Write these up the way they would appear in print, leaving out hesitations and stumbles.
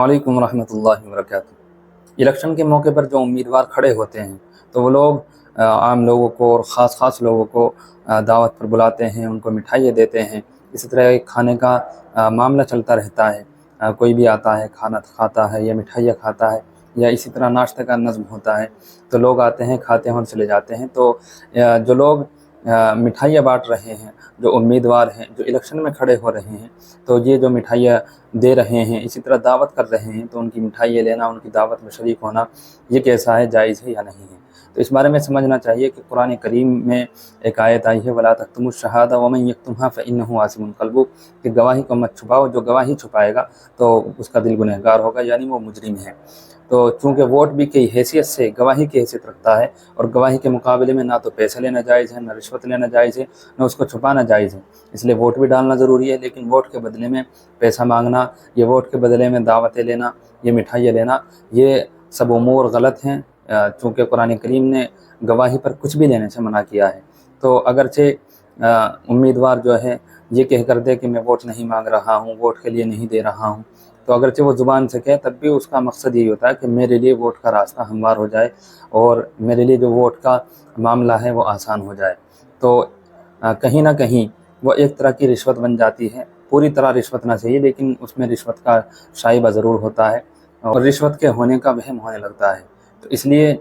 वालेकुम रहमतुल्लाहि व बरकातुहू। इलेक्शन के मौके पर जो उम्मीदवार खड़े होते हैं तो वो लोग आम लोगों को और ख़ास लोगों को दावत पर बुलाते हैं, उनको मिठाइयाँ देते हैं। इसी तरह एक खाने का मामला चलता रहता है। कोई भी आता है, खाना खाता है या मिठाइयाँ खाता है या इसी तरह नाश्ते का नज़्म होता है, तो लोग आते हैं, खाते हैं और चले जाते हैं। तो जो लोग मिठाइयाँ बाँट रहे हैं, जो उम्मीदवार हैं, जो इलेक्शन में खड़े हो रहे हैं, तो ये जो मिठाइयाँ दे रहे हैं, इसी तरह दावत कर रहे हैं, तो उनकी मिठाइयाँ लेना, उनकी दावत में शरीक होना, ये कैसा है, जायज़ है या नहीं है। तो इस बारे में समझना चाहिए कि कुरान करीम में एक आयत आई है, वला तक्तुमुश शहादा वमन यक्तुमहा फ़इन्नहु आसिमुन क़ल्बुहु, कि गवाही को मत छुपाओ, जो गवाही छुपाएगा तो उसका दिल गुनहगार होगा, यानी वो मुजरिम है। तो चूँकि वोट भी कई हैसियत से गवाही की हैसियत रखता है, और गवाही के मुकाबले में ना तो पैसा लेना जायज़ है, ना रिश्वत लेना जायज़ है, ना उसको छुपाना जायज़ है। इसलिए वोट भी डालना ज़रूरी है, लेकिन वोट के बदले में पैसा मांगना, ये वोट के बदले में दावतें लेना, ये मिठाइयाँ लेना, ये सब उमूर गलत हैं। चूँकि कुरान करीम ने गवाही पर कुछ भी लेने से मना किया है। तो अगरचे उम्मीदवार जो है ये कह कर दे कि मैं वोट नहीं मांग रहा हूँ, वोट के लिए नहीं दे रहा हूँ, तो अगरचे वो ज़ुबान से कहे, तब भी उसका मकसद यही होता है कि मेरे लिए वोट का रास्ता हमवार हो जाए और मेरे लिए जो वोट का मामला है वो आसान हो जाए। तो कहीं ना कहीं वो एक तरह की रिश्वत बन जाती है। पूरी तरह रिश्वत ना चाहिए, लेकिन उसमें रिश्वत का शाइबा ज़रूर होता है और रिश्वत के होने का वहम होने लगता है। तो इसलिए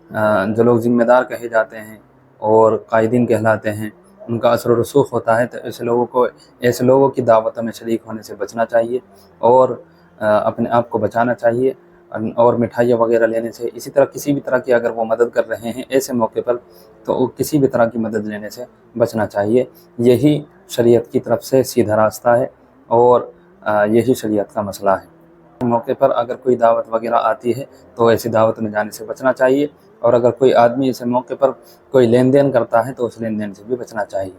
जो लोग ज़िम्मेदार कहे जाते हैं और कायदीन कहलाते हैं, उनका असर रसूख होता है। तो ऐसे लोगों की दावतों में शरीक होने से बचना चाहिए और अपने आप को बचाना चाहिए। और मिठाइयाँ वगैरह लेने से, इसी तरह किसी भी तरह की अगर वो मदद कर रहे हैं ऐसे मौके पर, तो किसी भी तरह की मदद लेने से बचना चाहिए। यही शरीयत की तरफ से सीधा रास्ता है और यही शरीयत का मसला है। मौके पर अगर कोई दावत वगैरह आती है तो ऐसी दावत में जाने से बचना चाहिए, और अगर कोई आदमी ऐसे मौके पर कोई लेन देन करता है तो उस लेन देन से भी बचना चाहिए।